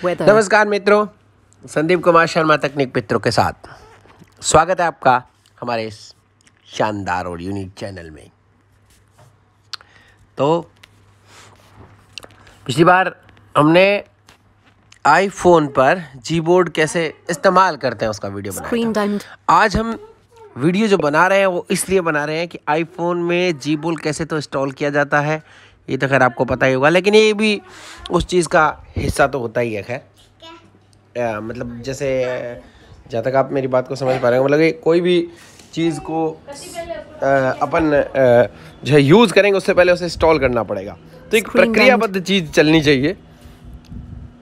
weather. नमस्कार मित्रों, संदीप कुमार शर्मा तकनीक मित्रों के साथ स्वागत है आपका हमारे इस शानदार और यूनिक चैनल में। तो पिछली बार हमने आईफोन पर Gboard कैसे इस्तेमाल करते हैं उसका वीडियो बनाया था। आज हम वीडियो जो बना रहे हैं वो इसलिए बना रहे हैं कि आईफोन में Gboard कैसे तो इंस्टॉल किया जाता है, ये तो खैर आपको पता ही होगा, लेकिन ये भी उस चीज़ का हिस्सा तो होता ही है। खैर मतलब जैसे जहाँ तक आप मेरी बात को समझ पा रहे हो, मतलब कोई भी चीज़ को अपन जो है यूज़ करेंगे उससे पहले उसे इंस्टॉल करना पड़ेगा, तो एक प्रक्रियाबद्ध चीज़ चलनी चाहिए।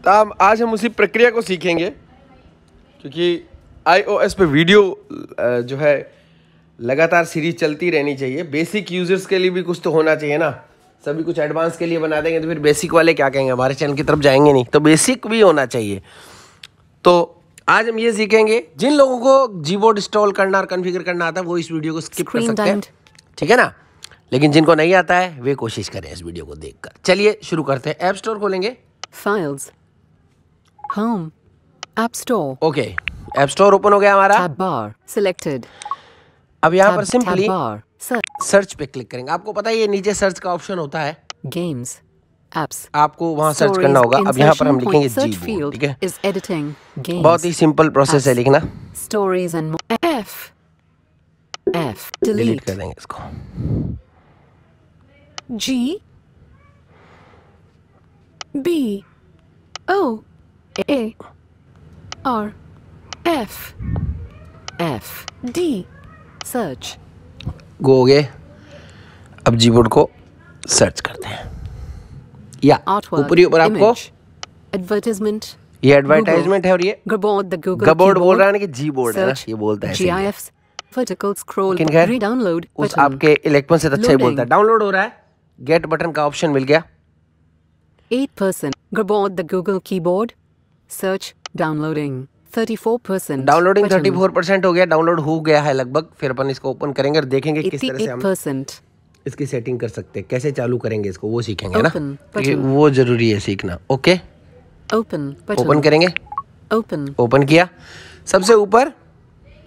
तो आज हम उसी प्रक्रिया को सीखेंगे, क्योंकि iOS पे वीडियो जो है लगातार सीरीज चलती रहनी चाहिए। बेसिक यूजर्स के लिए भी कुछ तो होना चाहिए ना, सभी कुछ एडवांस के लिए बना देंगे तो फिर बेसिक वाले क्या कहेंगे, हमारे चैनल की तरफ जाएंगे नहीं, तो बेसिक भी होना चाहिए। तो आज हम ये सीखेंगे, जिन लोगों को Gboard इंस्टॉल करना और कॉन्फ़िगर करना आता है वो इस वीडियो को स्किप कर सकते हैं, ठीक है ना, लेकिन जिनको नहीं आता है वे कोशिश करें इस वीडियो को देखकर। चलिए शुरू करते हैं। ऐप स्टोर खोलेंगे, files, home, app store. Okay, app store open हो गया हमारा। टैब बार सिलेक्टेड। अब यहाँ पर सिंपली सर्च पे क्लिक करेंगे। आपको पता है ये नीचे सर्च का ऑप्शन होता है, गेम्स, एप्स, आपको वहाँ सर्च करना होगा। अब यहाँ पर हम लिखेंगे Gboard, ठीक है, बहुत ही सिंपल प्रोसेस है लिखना। स्टोरीज एंड एफ डिलीट कर देंगे इसको। G B O A R F D search. गो हो गए। अब Gboard को सर्च करते हैं, या ऊपरी ऊपर आपको एडवर्टाइजमेंट, ये एडवर्टाइजमेंट है और ये Gboard बोल रहा है ना कि Gboard है ना, ये बोलता है GIFs वर्टिकल स्क्रॉल री-डाउनलोड उस आपके इलेक्ट्रॉन से अच्छा ही बोलता है। डाउनलोड हो रहा है, गेट बटन का ऑप्शन मिल गया। 8% Gboard the Google keyboard search downloading 34%। Downloading 34% हो गया, डाउनलोड हो गया है लगभग। फिर अपन इसको ओपन करेंगे और देखेंगे किस तरह से हम इसकी सेटिंग कर सकते हैं, कैसे चालू करेंगे इसको, वो सीखेंगे ना, क्योंकि वो जरूरी है सीखना। ओके, ओपन करेंगे। ओपन किया। सबसे ऊपर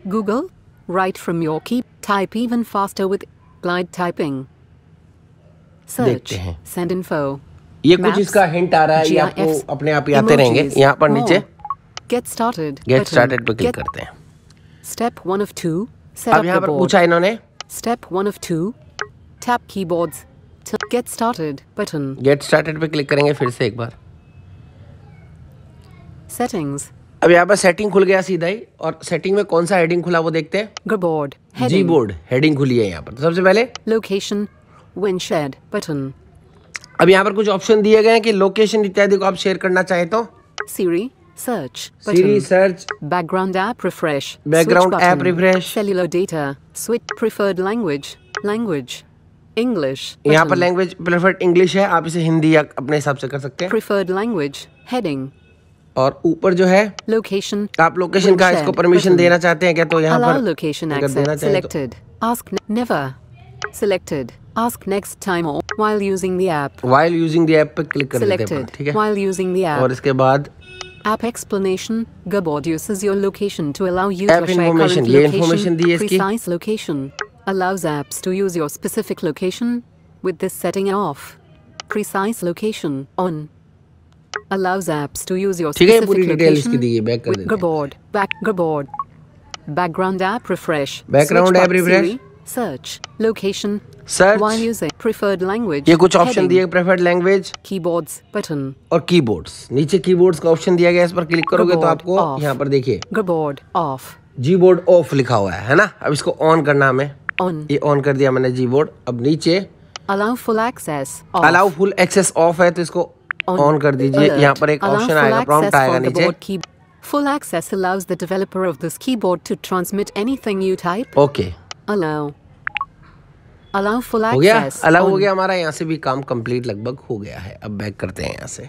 Google write from your key, type even faster with applied typing, search, send info, ये कुछ इसका हिंट आ रहा है, ये आपको अपने आप ही आते रहेंगे। यहाँ पर नीचे Get started पे क्लिक करते हैं। Step 1 of 2 set up अब यहाँ the पर board। पूछा इन्होंने Step 1 of 2 tap keyboards to get started button। Get started पे क्लिक करेंगे फिर से एक बार। Settings, अब यहाँ पर सेटिंग खुल गया सीधा ही, और सेटिंग में कौन सा हेडिंग खुला वो देखते हैं। Gboard heading, Gboard हेडिंग खुली है यहाँ पर। तो सबसे पहले location windshed button, अब यहाँ पर कुछ ऑप्शन दिए गए हैं कि लोकेशन इत्यादि को आप शेयर करना चाहे तो Siri search button, Siri search, background app refresh, Background switch app button, refresh, cellular data, switch preferred language, English यहाँ पर button, लैंग्वेज प्रेफर्ड इंग्लिश है, आप इसे हिंदी या अपने हिसाब से कर सकते हैं। preferred language heading, और ऊपर जो है location, आप लोकेशन का इसको परमिशन देना चाहते हैं क्या, तो यहाँ allow पर location अगर देना access चाहें तो selected, ask never selected, ask next time or while using the app while using the app पे क्लिक कर देते हैं, selected, ठीक है। while using the app, और इसके बाद app explanation, Gboard uses your location to allow you App to share information, current ये location, information दी है इसकी। precise location, allows apps to use your specific location with this setting off, precise location on, allows apps to use your ठीक है, specific पूरी detail इसकी location दी है, back कर with देते हैं। Gboard, background app refresh, Background switch app button, refresh, Siri, search, location, search, while using preferred language, ये कुछ ऑप्शन heading, दिए, प्रेफर्ड लैंग्वेज keyboards button, और कीबोर्ड्स। नीचे कीबोर्ड्स का ऑप्शन दिया गया, इस पर क्लिक करोगे तो आपको यहाँ पर देखिए Gboard off, Gboard ऑफ लिखा हुआ है ना। अब इसको ऑन करना हमें, on, ये ऑन कर दिया मैंने Gboard। अब नीचे allow full access off, allow full access off है, तो इसको ऑन कर दीजिए। यहाँ पर एक ऑप्शन आएगा, प्रॉम्प्ट आएगा नीचे। Full access allows the developer of this keyboard to transmit anything you type. Okay, Allow full हो गया, access. अलाउ हो गया हमारा। यहाँ से भी काम कंप्लीट लगभग हो गया है। अब बैक करते हैं यहाँ से।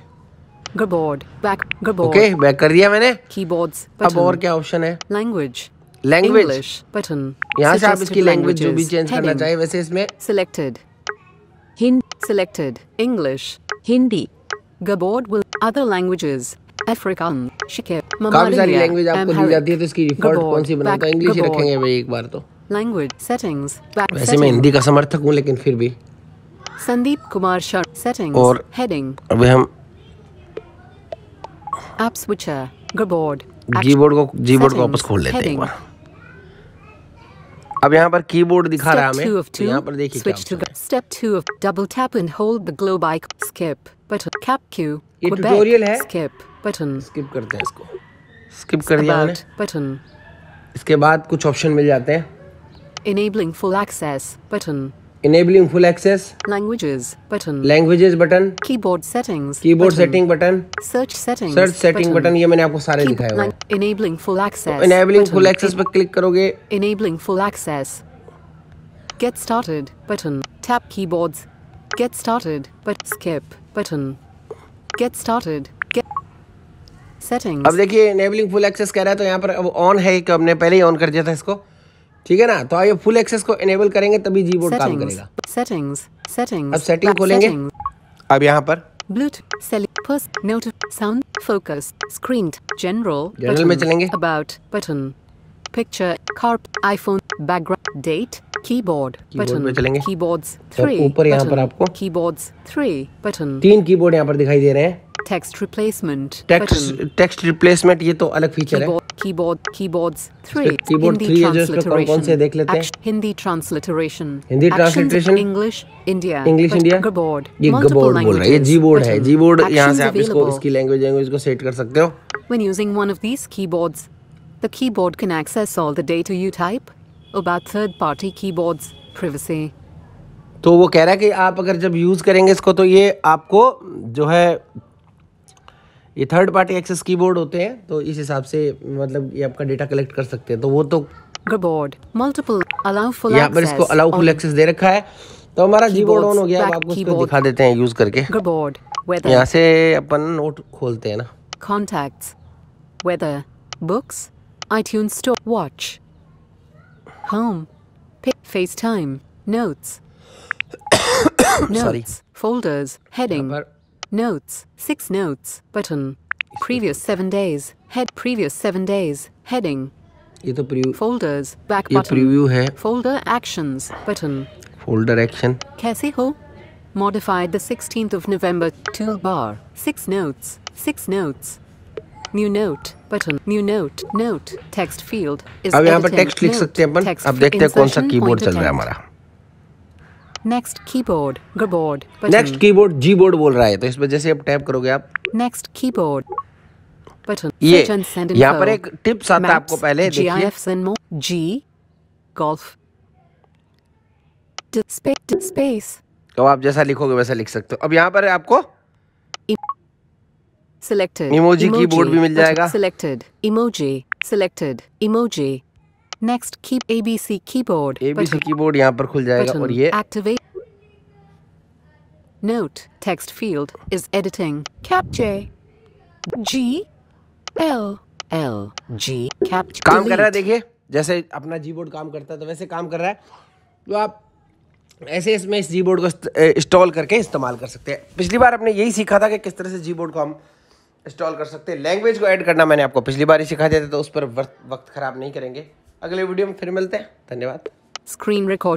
Gboard back. Gboard. Okay, back कर दिया मैंने। Keyboards अब button. और क्या ऑप्शन है? Language. Language, English button. यहाँ से आप इसकी Suggested लैंग्वेज जो भी languages. चेंज करना Heading. चाहे वैसे इसमें Selected. Selected. English. Hindi. Gboard will other languages. African, Shikip, काफी सारी लैंग्वेज आपको दी जाती है, तो इसकी डिफॉल्ट कौन सी बनाता है? इंग्लिश ही रखेंगे भाई एक बार तो। Language settings. वैसे मैं हिंदी का समर्थक हूँ, लेकिन फिर भी। Sandeep Kumar Sharma. Settings. और heading. अभी हम App switcher. Gboard. Gboard को वापस खोल लेते हैं एक बार। अब यहाँ पर कीबोर्ड दिखा रहा है हमें, तो यहाँ पर देखिए क्या ऑप्शन है। Step 2 of double tap and hold the globe icon. Skip button. Cap Q. ये ट्यूटोरियल है। Skip button. स्किप करते हैं इसको। स्किप कर दिया मैंने। Button. इसके बाद कुछ ऑप्शन मिल जाते हैं। Enabling full access button. Enabling full access. Languages button. Languages button. Keyboard settings. Keyboard setting button. Search settings. Search setting button, ये मैंने आपको सारे दिखाए हुए हैं। Enabling full access. Enabling full access पर क्लिक करोगे। Enabling full access. Get started button. Tap keyboards. Get started but skip button. Get started. Get settings. अब देखिए enabling full access कह रहा है, तो यहाँ पर अब ऑन है कि हमने पहले ही ऑन कर दिया था इसको, ठीक है ना? तो आइए फुल एक्सेस को इनेबल करेंगे तभी Gboard काम करेगा। Settings. अब सेटिंग खोलेंगे। अब यहाँ पर Bluetooth, select, note, sound, focus, screen, general में चलेंगे। About button, picture, carp, iPhone, background, date, keyboard button, में चलेंगे। keyboards और 3 ऊपर यहाँ पर आपको keyboards 3 button, 3 कीबोर्ड यहाँ पर दिखाई दे रहे हैं। text replacement टेक्स्ट रिप्लेसमेंट, ये तो अलग फीचर है। keyboards 3 कीबोर्ड 3 है, जो इस पर कौन से देख लेते हैं। Hindi transliteration, Hindi transliteration, English India, Gboard, ये Gboard बोल रहा है, ये Gboard है। Gboard यहाँ से आप इसको, इसकी लैंग्वेज को सेट कर सकते हो। When using one of these keyboards, the keyboard can access all the data you type. About third-party keyboards, privacy. तो वो कह रहा है कि आप अगर जब यूज करेंगे इसको, तो ये आपको जो है ये थर्ड पार्टी एक्सेस कीबोर्ड होते हैं, तो इस हिसाब से मतलब ये आपका डेटा कलेक्ट कर सकते हैं। तो वो तो Gboard, multiple, allow full यहाँ पर इसको अलाउ फुल एक्सेस दे रखा है, तो हमारा Gboard ऑन हो गया। अब आपको इसको दिखा देते हैं यूज करके। Gboard, weather. यहाँ से अपन नोट खोलते हैं ना। Contacts, weather, books, iTunes Store, watch, home, FaceTime, notes, notes, folders, heading, notes, 6 notes, button, previous 7 days, previous 7 days, heading, ये तो प्रीव्यू, folders, back ये button, प्रीव्यू है। folder actions, button, folder action, कैसे हो, modified the 16th of November, toolbar, 6 notes, new note, button, new note, text field is अब यहाँ पर editing, text लिख note, सकते हैं अपन। text अब देखते हैं कौन सा insertion, कीबोर्ड point चल रहा है attempt. हमारा। Next keyboard, Gboard, button. Next keyboard Gboard बोल रहा है, तो इस वजह से अब टैप करोगे आप। Next keyboard, button. ये Search and send यहाँ info. पर एक टिप्स आता है आपको, पहले देखिए। GIFs and more. G, golf. Space. तो आप जैसा लिखोगे वैसा लिख सकते हो। अब यहाँ पर आपको Selected. Emoji keyboard भी मिल button. जाएगा। Selected. Emoji. Selected. Emoji. Next ABC keyboard. ABC button. Keyboard यहाँ पर खुल जाएगा, Button. और ये Activate. Note. Text field is editing. Cap J. G. L. L. G. Cap. काम कर रहा है। देखिए जैसे अपना Gboard काम करता है, तो वैसे काम कर रहा है। तो आप ऐसे इसमें इस Gboard को इंस्टॉल करके इस्तेमाल कर सकते हैं। पिछली बार आपने यही सीखा था कि किस तरह से Gboard को हम इंस्टॉल कर सकते हैं। लैंग्वेज को ऐड करना मैंने आपको पिछली बार ही सिखा दिया था, तो उस पर वक्त खराब नहीं करेंगे। अगले वीडियो में फिर मिलते हैं। धन्यवाद। Screen record.